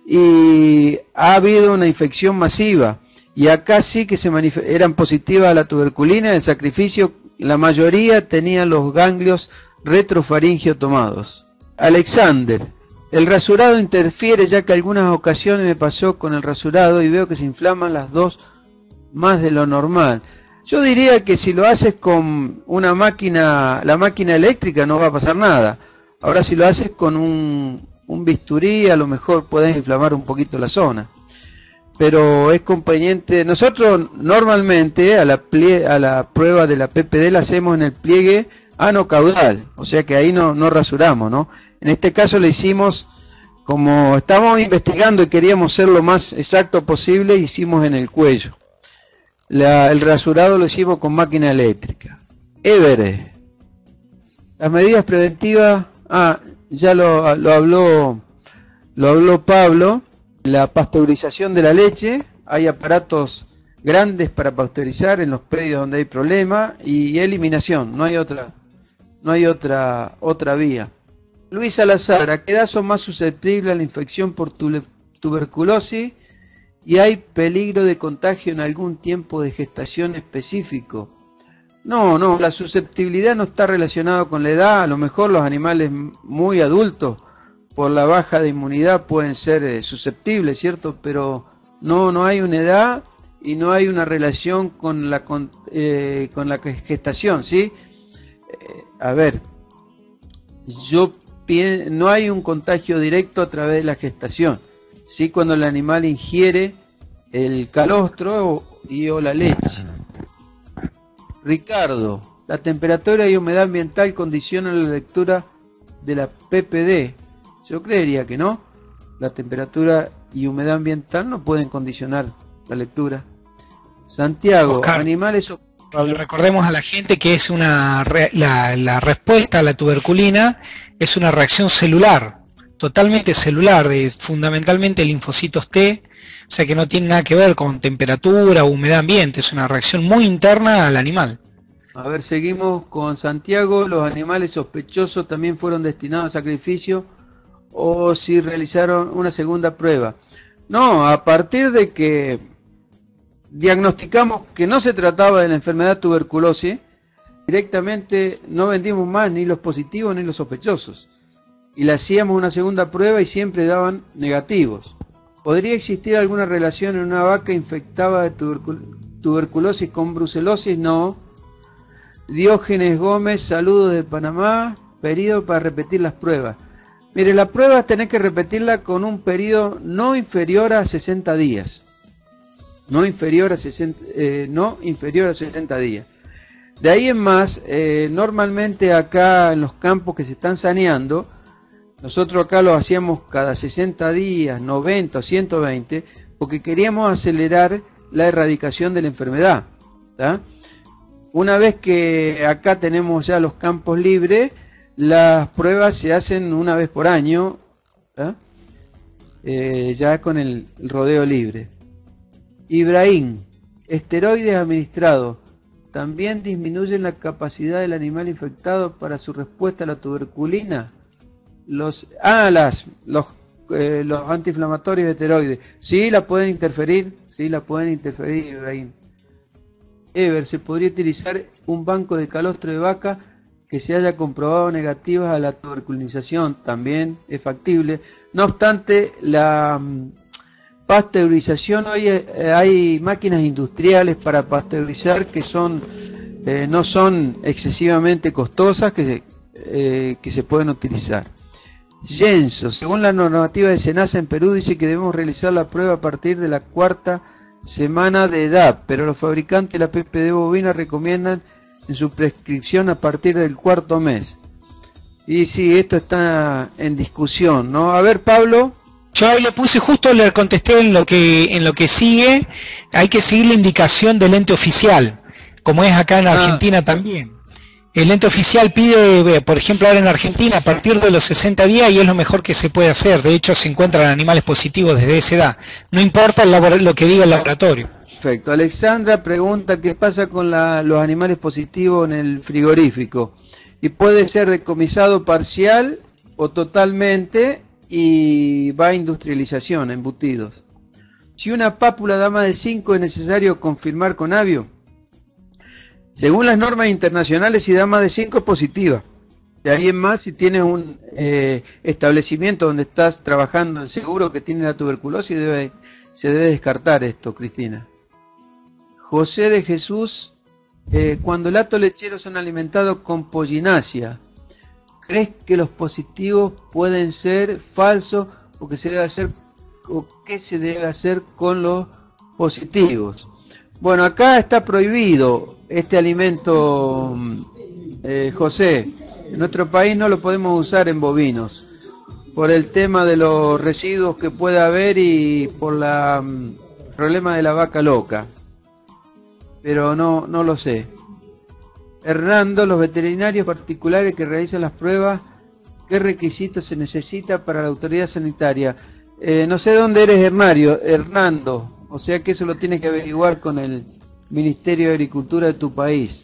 Y ha habido una infección masiva. Y acá sí que eran positivas a la tuberculina, el sacrificio, la mayoría tenían los ganglios retrofaringios tomados. Alexander, El rasurado interfiere, ya que algunas ocasiones me pasó con el rasurado y veo que se inflaman las dos más de lo normal. Yo diría que si lo haces con una máquina, la máquina eléctrica, no va a pasar nada. Ahora si lo haces con un bisturí, a lo mejor puedes inflamar un poquito la zona. Pero es conveniente. Nosotros normalmente a la prueba de la PPD la hacemos en el pliegue ano-caudal, o sea que ahí no rasuramos, ¿no? En este caso le hicimos, como estamos investigando y queríamos ser lo más exacto posible, hicimos en el cuello. El rasurado lo hicimos con máquina eléctrica. Everest. Las medidas preventivas, ya lo habló Pablo. La pasteurización de la leche, hay aparatos grandes para pasteurizar en los predios donde hay problema, y eliminación, no hay otra vía. Luis Salazar, ¿a qué edad son más susceptibles a la infección por tuberculosis y hay peligro de contagio en algún tiempo de gestación específico? No, la susceptibilidad no está relacionada con la edad. A lo mejor los animales muy adultos por la baja de inmunidad pueden ser susceptibles, ¿cierto? Pero no hay una edad y no hay una relación con la gestación, ¿sí? A ver, no hay un contagio directo a través de la gestación, ¿sí? Cuando el animal ingiere el calostro o la leche. Ricardo, la temperatura y humedad ambiental condicionan la lectura de la PPD. Yo creería que no. La temperatura y humedad ambiental no pueden condicionar la lectura. Santiago, Oscar, animales... recordemos a la gente que es la respuesta a la tuberculina es una reacción celular, totalmente celular, de fundamentalmente linfocitos T, o sea que no tiene nada que ver con temperatura o humedad ambiente, es una reacción muy interna al animal. A ver, seguimos con Santiago. Los animales sospechosos también fueron destinados a sacrificio o si realizaron una segunda prueba. No, a partir de que diagnosticamos que no se trataba de la enfermedad tuberculosis, directamente no vendimos más ni los positivos ni los sospechosos. Y le hacíamos una segunda prueba y siempre daban negativos. ¿Podría existir alguna relación en una vaca infectada de tuberculosis con brucelosis? No. Diógenes Gómez, saludos de Panamá, periodo para repetir las pruebas. Mire, la prueba tenés que repetirla con un periodo no inferior a 60 días. No inferior a 60 días. De ahí en más, normalmente acá en los campos que se están saneando, nosotros acá lo hacíamos cada 60 días, 90 o 120, porque queríamos acelerar la erradicación de la enfermedad, ¿tá? Una vez que acá tenemos ya los campos libres, las pruebas se hacen una vez por año, ya con el rodeo libre. Ibrahim, esteroides administrados también disminuyen la capacidad del animal infectado para su respuesta a la tuberculina. Los antiinflamatorios de esteroides, sí la pueden interferir, Ibrahim. ¿Se podría utilizar un banco de calostro de vaca que se haya comprobado negativas a la tuberculinización? También es factible. No obstante, la pasteurización, hoy hay máquinas industriales para pasteurizar que no son excesivamente costosas, que se pueden utilizar. Jenso, según la normativa de SENASA en Perú, dice que debemos realizar la prueba a partir de la 4ª semana de edad, pero los fabricantes de la PPD bovina recomiendan en su prescripción a partir del 4º mes. Y sí, esto está en discusión, ¿no? A ver, Pablo. Yo le puse, justo le contesté en lo que sigue, hay que seguir la indicación del ente oficial, como es acá en Argentina también. El ente oficial pide, por ejemplo, ahora en Argentina, a partir de los 60 días, y es lo mejor que se puede hacer. De hecho, se encuentran animales positivos desde esa edad. No importa lo que diga el laboratorio. Perfecto. Alexandra pregunta qué pasa con los animales positivos en el frigorífico. Y puede ser decomisado parcial o totalmente, y va a industrialización, embutidos. Si una pápula da más de 5, ¿es necesario confirmar con Avio? Según las normas internacionales, si da más de 5 es positiva. De ahí en más, si tienes un establecimiento donde estás trabajando en seguro que tiene la tuberculosis, se debe descartar esto, Cristina. José de Jesús, cuando el hato lechero son alimentados con pollinacia, ¿crees que los positivos pueden ser falsos o qué se debe hacer con los positivos? Bueno, acá está prohibido este alimento, José. En nuestro país no lo podemos usar en bovinos por el tema de los residuos que puede haber y por el problema de la vaca loca. Pero no lo sé. Hernando, los veterinarios particulares que realizan las pruebas, ¿qué requisitos se necesita para la autoridad sanitaria? No sé dónde eres, Hernando. O sea que eso lo tienes que averiguar con el Ministerio de Agricultura de tu país.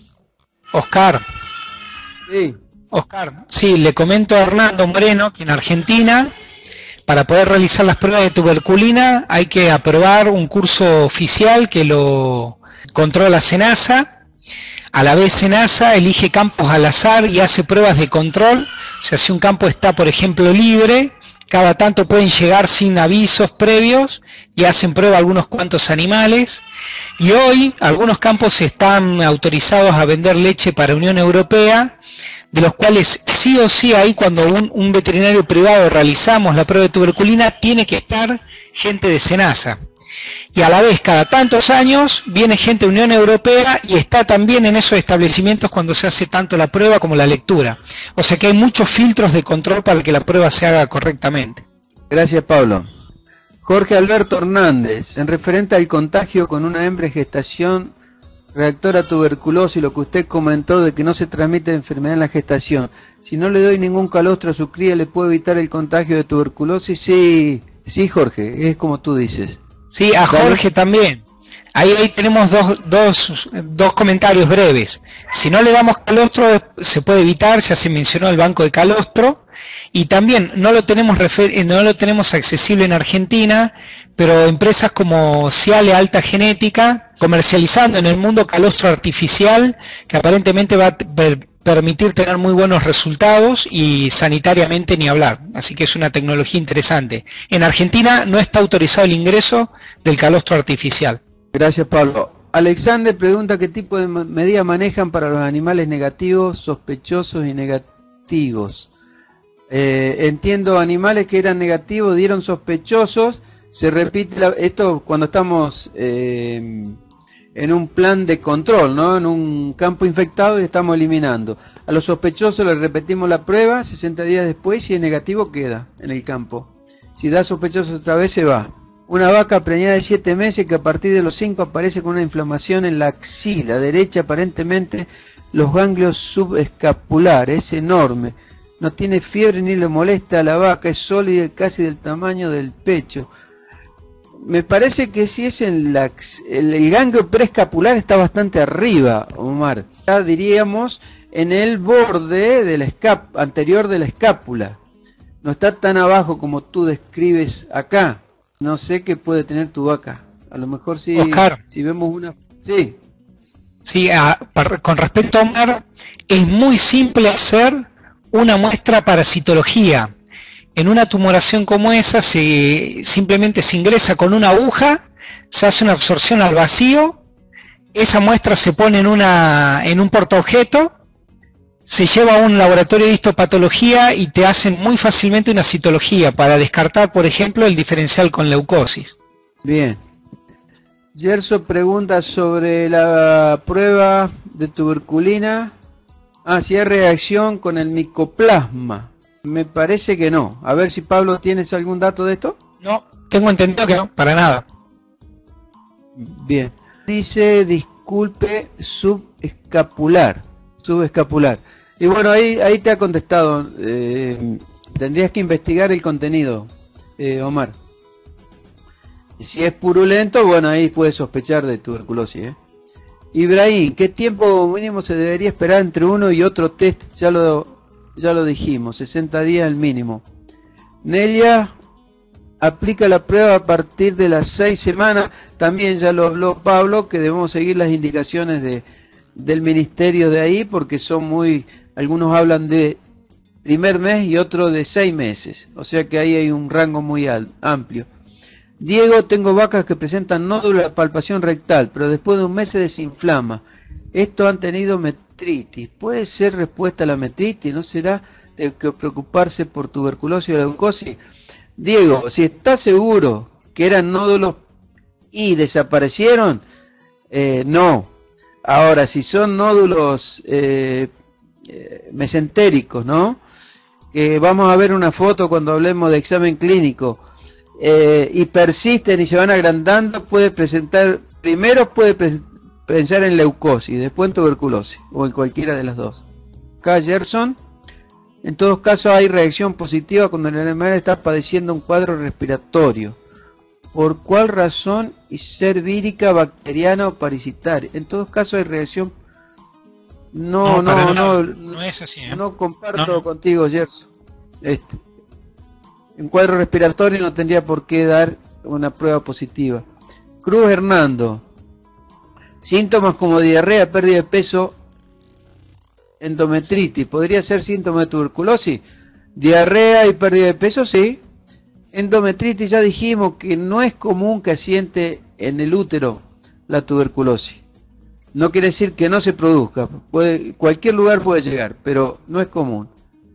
Oscar. Sí. Oscar, sí, le comento a Hernando Moreno que en Argentina, para poder realizar las pruebas de tuberculina, hay que aprobar un curso oficial que lo controla SENASA. A la vez SENASA elige campos al azar y hace pruebas de control. O sea, si un campo está, por ejemplo, libre, cada tanto pueden llegar sin avisos previos y hacen prueba algunos cuantos animales. Y hoy algunos campos están autorizados a vender leche para Unión Europea, de los cuales sí o sí ahí cuando un veterinario privado realizamos la prueba de tuberculina tiene que estar gente de SENASA. Y a la vez cada tantos años viene gente de Unión Europea y está también en esos establecimientos cuando se hace tanto la prueba como la lectura. O sea que hay muchos filtros de control para que la prueba se haga correctamente. Gracias, Pablo. Jorge Alberto Hernández, en referente al contagio con una hembra en gestación reactora a tuberculosis, lo que usted comentó de que no se transmite enfermedad en la gestación. Si no le doy ningún calostro a su cría, ¿le puedo evitar el contagio de tuberculosis? Sí, Jorge, es como tú dices. Sí, a Jorge también. Ahí tenemos dos comentarios breves. Si no le damos calostro, se puede evitar, ya se mencionó el banco de calostro, y también no lo tenemos accesible en Argentina, pero empresas como Ciale Alta Genética, comercializando en el mundo calostro artificial, que aparentemente va a permitir tener muy buenos resultados y sanitariamente ni hablar. Así que es una tecnología interesante. En Argentina no está autorizado el ingreso del calostro artificial. Gracias, Pablo. Alexander pregunta qué tipo de medidas manejan para los animales negativos, sospechosos y negativos. Entiendo, animales que eran negativos dieron sospechosos. Se repite esto cuando estamos en un plan de control, ¿no? En un campo infectado y estamos eliminando. A los sospechosos les repetimos la prueba, 60 días después, si es negativo queda en el campo. Si da sospechoso otra vez se va. Una vaca preñada de 7 meses que a partir de los 5 aparece con una inflamación en la axila derecha, aparentemente los ganglios subescapulares, es enorme. No tiene fiebre ni le molesta a la vaca, es sólida casi del tamaño del pecho. Me parece que si es el ganglio preescapular está bastante arriba, Omar. Ya diríamos en el borde de la anterior de la escápula. No está tan abajo como tú describes acá. No sé qué puede tener tu vaca. A lo mejor si, Oscar, si vemos una... Sí. Sí, con respecto a Omar, es muy simple hacer una muestra para citología. En una tumoración como esa simplemente se ingresa con una aguja, se hace una absorción al vacío, esa muestra se pone en un portaobjeto, se lleva a un laboratorio de histopatología y te hacen muy fácilmente una citología para descartar, por ejemplo, el diferencial con leucosis. Bien. Gerso pregunta sobre la prueba de tuberculina. Si hay reacción con el micoplasma. Me parece que no. A ver si Pablo, ¿tienes algún dato de esto? No, tengo entendido que no, para nada. Bien. Dice, disculpe, subescapular. Y bueno, ahí te ha contestado. Tendrías que investigar el contenido, Omar. Si es purulento, bueno, ahí puedes sospechar de tuberculosis. Ibrahim, ¿qué tiempo mínimo se debería esperar entre uno y otro test? Ya lo dijimos, 60 días el mínimo. Nelia, aplica la prueba a partir de las 6 semanas. También ya lo habló Pablo, que debemos seguir las indicaciones del ministerio de ahí, porque son algunos hablan de primer mes y otro de 6 meses. O sea que ahí hay un rango muy amplio. Diego, tengo vacas que presentan nódulos de la palpación rectal, pero después de un mes se desinflama. Estos han tenido metritis. ¿Puede ser respuesta a la metritis? ¿No será de que preocuparse por tuberculosis o leucosis? Diego, si estás seguro que eran nódulos y desaparecieron, no. Ahora, si son nódulos mesentéricos, ¿no? Que vamos a ver una foto cuando hablemos de examen clínico, y persisten y se van agrandando, puede presentar, primero puede pensar en leucosis, después en tuberculosis, o en cualquiera de las dos. Acá Gerson, en todos casos hay reacción positiva cuando el animal está padeciendo un cuadro respiratorio. ¿Por cuál razón? Y ser vírica, bacteriana o parasitaria. En todos casos hay reacción. No es así, ¿eh? No comparto contigo, Gerson. En cuadro respiratorio no tendría por qué dar una prueba positiva. Cruz Hernando. Síntomas como diarrea, pérdida de peso, endometritis. ¿Podría ser síntoma de tuberculosis? Diarrea y pérdida de peso, sí. Endometritis ya dijimos que no es común que asiente en el útero la tuberculosis. No quiere decir que no se produzca. Cualquier lugar puede llegar, pero no es común.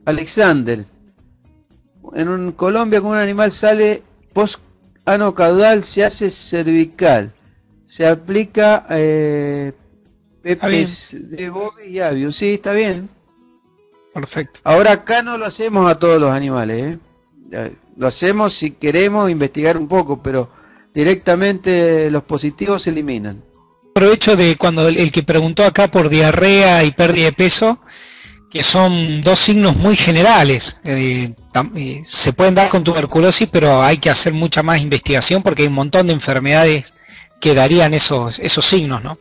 Alexander. En Colombia, con un animal sale post-ano caudal, se hace cervical. Se aplica pepes de Bobby y Avium. Sí, está bien. Perfecto. Ahora acá no lo hacemos a todos los animales, Lo hacemos si queremos investigar un poco, pero directamente los positivos se eliminan. Aprovecho de cuando el que preguntó acá por diarrea y pérdida de peso, que son dos signos muy generales. Se pueden dar con tuberculosis, pero hay que hacer mucha más investigación porque hay un montón de enfermedades que darían esos signos, ¿no?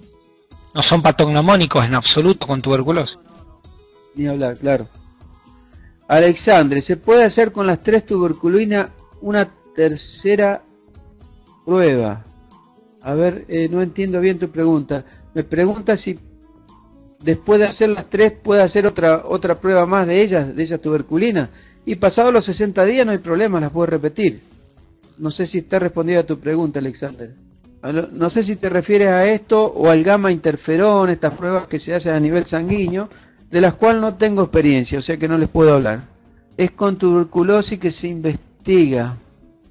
No son patognomónicos en absoluto con tuberculosis. Ni hablar, claro. Alexandre, ¿se puede hacer con las 3 tuberculinas una tercera prueba? A ver, no entiendo bien tu pregunta. Me pregunta si después de hacer las 3 puede hacer otra prueba más de esas tuberculinas. Y pasados los 60 días no hay problema, las puedes repetir. No sé si está respondida a tu pregunta, Alexander. No sé si te refieres a esto o al gamma interferón, estas pruebas que se hacen a nivel sanguíneo, de las cuales no tengo experiencia, o sea que no les puedo hablar. Es con tuberculosis que se investiga.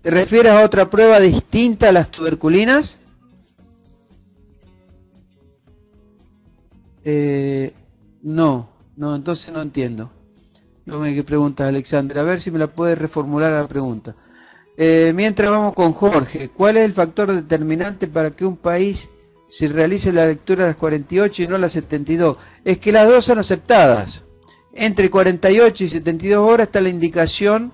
¿Te refieres a otra prueba distinta a las tuberculinas? No, entonces no entiendo. No me preguntas, Alexander. A ver si me la puedes reformular la pregunta. Mientras vamos con Jorge. ¿Cuál es el factor determinante para que un país se realice la lectura a las 48 y no a las 72? Es que las dos son aceptadas. Entre 48 y 72 horas está la indicación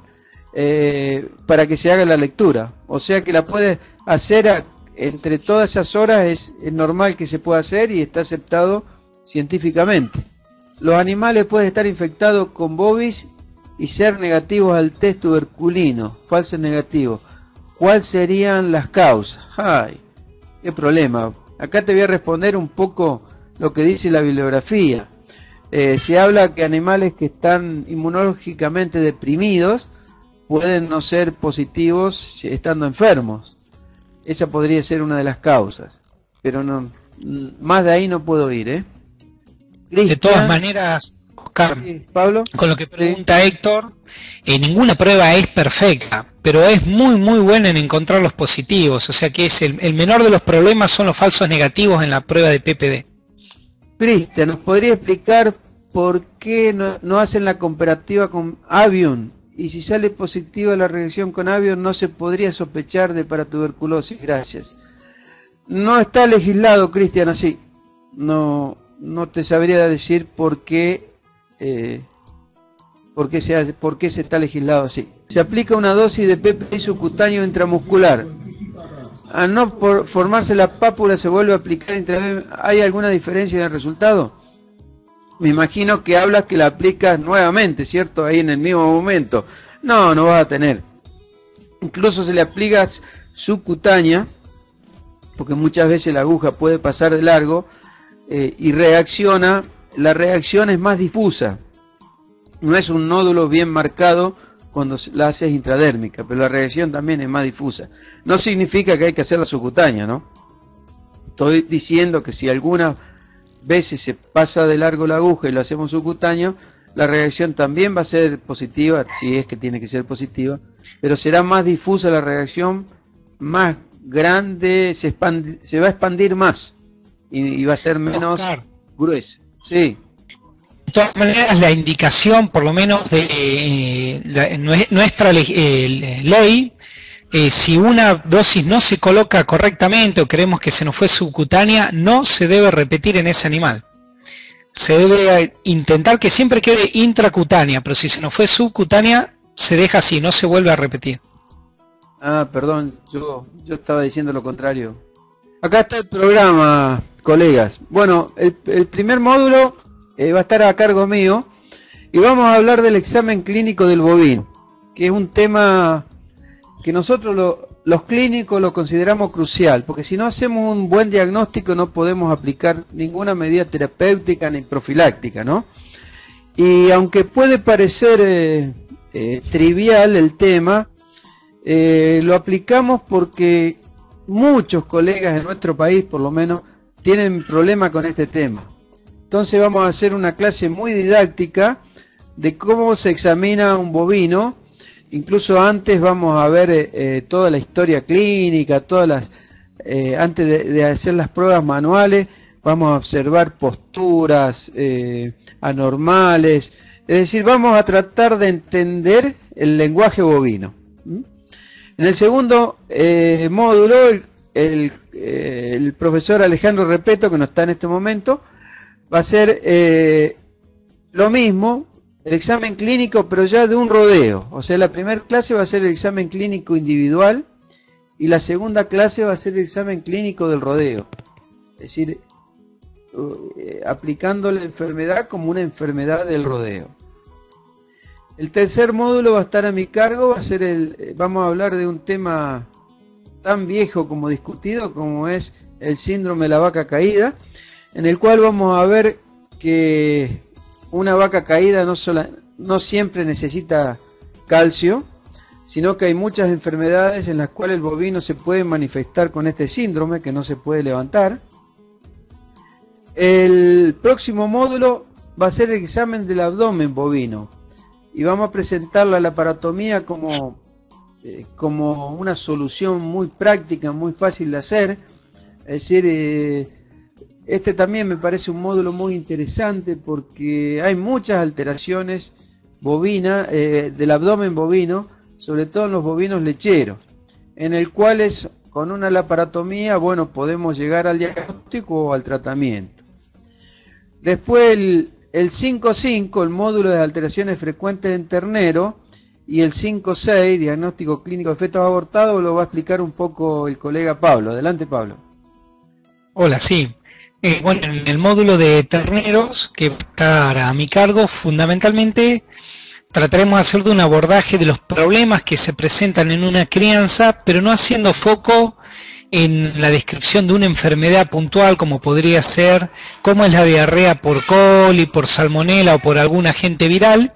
para que se haga la lectura. O sea que la puedes hacer entre todas esas horas, es normal que se pueda hacer y está aceptado científicamente. Los animales pueden estar infectados con bovis y ser negativos al test tuberculino, falsos negativos. ¿Cuáles serían las causas? ¡Ay! ¡Qué problema! Acá te voy a responder un poco lo que dice la bibliografía. Se habla que animales que están inmunológicamente deprimidos pueden no ser positivos estando enfermos. Esa podría ser una de las causas. Pero no, más de ahí no puedo ir, De todas maneras, Oscar, sí, Pablo, con lo que pregunta Héctor, ninguna prueba es perfecta, pero es muy muy buena en encontrar los positivos, o sea que es el menor de los problemas son los falsos negativos en la prueba de PPD. Cristian, ¿nos podría explicar por qué no hacen la comparativa con Avium? Y si sale positiva la reacción con Avium, ¿no se podría sospechar de paratuberculosis? Gracias. No está legislado, Cristian, así. No te sabría decir por qué se está legislado así. Se aplica una dosis de PPI subcutáneo intramuscular. Al no formarse la pápula se vuelve a aplicar intravenoso. ¿Hay alguna diferencia en el resultado? Me imagino que hablas que la aplicas nuevamente, ¿cierto? Ahí en el mismo momento. No vas a tener. Incluso se le aplica subcutánea, porque muchas veces la aguja puede pasar de largo y reacciona. La reacción es más difusa. no es un nódulo bien marcado cuando la haces intradérmica, pero la radiación también es más difusa. No significa que hay que hacerla subcutánea, ¿no? Estoy diciendo que si algunas veces se pasa de largo la aguja y lo hacemos subcutáneo, la radiación también va a ser positiva, si es que tiene que ser positiva, pero será más difusa la radiación, más grande, se va a expandir más y va a ser menos gruesa. Sí. De todas maneras, la indicación, por lo menos de nuestra ley, si una dosis no se coloca correctamente o creemos que se nos fue subcutánea, no se debe repetir en ese animal. Se debe intentar que siempre quede intracutánea, pero si se nos fue subcutánea, se deja así, no se vuelve a repetir. Ah, perdón, yo estaba diciendo lo contrario. Acá está el programa, colegas. Bueno, el primer módulo va a estar a cargo mío y vamos a hablar del examen clínico del bovino, que es un tema que nosotros los clínicos lo consideramos crucial, porque si no hacemos un buen diagnóstico no podemos aplicar ninguna medida terapéutica ni profiláctica, ¿no? Y aunque puede parecer trivial el tema, lo aplicamos porque muchos colegas en nuestro país, por lo menos, tienen problemas con este tema. Entonces vamos a hacer una clase muy didáctica de cómo se examina un bovino. Incluso antes vamos a ver toda la historia clínica, antes de hacer las pruebas manuales, vamos a observar posturas anormales, es decir, vamos a tratar de entender el lenguaje bovino. En el segundo módulo, el profesor Alejandro Repeto, que no está en este momento, va a hacer lo mismo, el examen clínico, pero ya de un rodeo. O sea, la primera clase va a ser el examen clínico individual y la segunda clase va a ser el examen clínico del rodeo. Es decir, aplicando la enfermedad como una enfermedad del rodeo. El tercer módulo va a estar a mi cargo, vamos a hablar de un tema tan viejo como discutido como es el síndrome de la vaca caída, en el cual vamos a ver que una vaca caída no siempre necesita calcio, sino que hay muchas enfermedades en las cuales el bovino se puede manifestar con este síndrome, que no se puede levantar. El próximo módulo va a ser el examen del abdomen bovino, y vamos a presentar la laparotomía como una solución muy práctica, muy fácil de hacer. Es decir, este también me parece un módulo muy interesante porque hay muchas alteraciones bovinas del abdomen bovino, sobre todo en los bovinos lecheros, en el cual con una laparotomía, bueno, podemos llegar al diagnóstico o al tratamiento. Después el 5.5, el módulo de alteraciones frecuentes en ternero, y el 5.6, diagnóstico clínico de fetos abortados, lo va a explicar un poco el colega Pablo. Adelante, Pablo. Hola, sí. Bueno, en el módulo de terneros, que va a estar a mi cargo, fundamentalmente trataremos de hacer de un abordaje de los problemas que se presentan en una crianza, pero no haciendo foco en la descripción de una enfermedad puntual, como podría ser cómo es la diarrea por coli, por salmonela o por algún agente viral,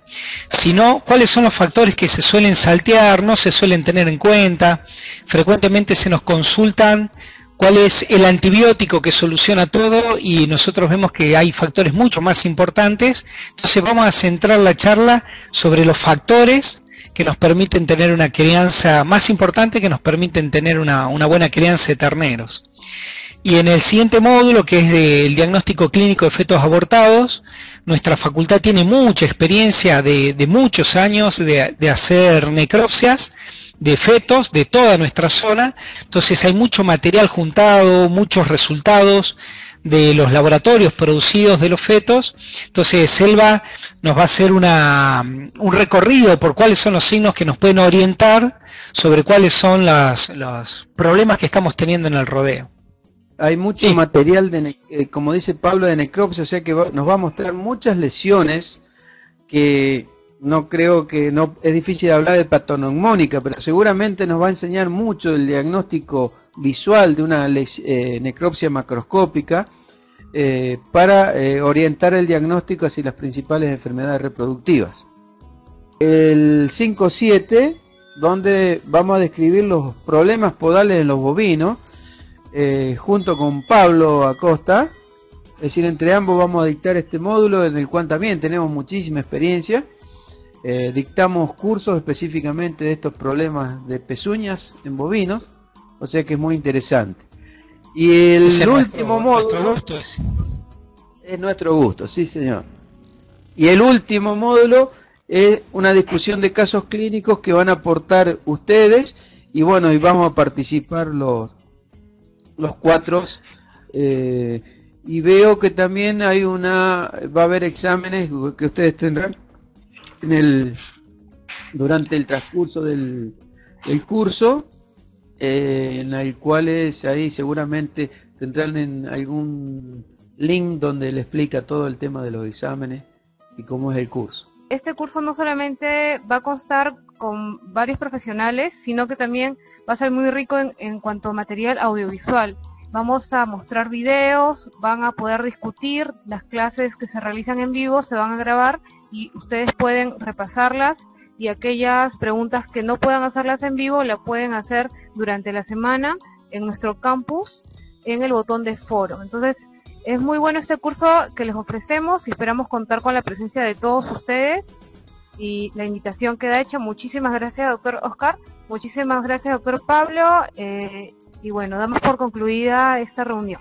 sino cuáles son los factores que se suelen saltear, no se suelen tener en cuenta. Frecuentemente se nos consultan cuál es el antibiótico que soluciona todo y nosotros vemos que hay factores mucho más importantes. Entonces vamos a centrar la charla sobre los factores que nos permiten tener una crianza más importante, que nos permiten tener una buena crianza de terneros. Y en el siguiente módulo, que es del diagnóstico clínico de fetos abortados, nuestra facultad tiene mucha experiencia de muchos años de hacer necropsias de fetos de toda nuestra zona. Entonces hay mucho material juntado, muchos resultados de los laboratorios producidos de los fetos. Entonces Selva nos va a hacer un recorrido por cuáles son los signos que nos pueden orientar sobre cuáles son los problemas que estamos teniendo en el rodeo. Hay mucho material, como dice Pablo, de necropsia, o sea que nos va a mostrar muchas lesiones que no creo que, no es difícil hablar de patoneumónica, pero seguramente nos va a enseñar mucho el diagnóstico visual de una necropsia macroscópica para orientar el diagnóstico hacia las principales enfermedades reproductivas. el 5.7, donde vamos a describir los problemas podales en los bovinos, junto con Pablo Acosta. Es decir, entre ambos vamos a dictar este módulo en el cual también tenemos muchísima experiencia. Dictamos cursos específicamente de estos problemas de pezuñas en bovinos, o sea que es muy interesante. Y el último módulo es nuestro gusto, sí señor. Y el último módulo es una discusión de casos clínicos que van a aportar ustedes, y bueno, y vamos a participar los cuatro, y veo que también va a haber exámenes que ustedes tendrán durante el transcurso del curso, en el cual ahí seguramente tendrán en algún link donde le explica todo el tema de los exámenes y cómo es el curso. Este curso no solamente va a constar con varios profesionales, sino que también va a ser muy rico en cuanto a material audiovisual. Vamos a mostrar videos, van a poder discutir, las clases que se realizan en vivo se van a grabar y ustedes pueden repasarlas, y aquellas preguntas que no puedan hacerlas en vivo la pueden hacer durante la semana en nuestro campus en el botón de foro. Entonces es muy bueno este curso que les ofrecemos y esperamos contar con la presencia de todos ustedes, y la invitación queda hecha. Muchísimas gracias, doctor Oscar, muchísimas gracias, doctor Pablo, y bueno, damos por concluida esta reunión.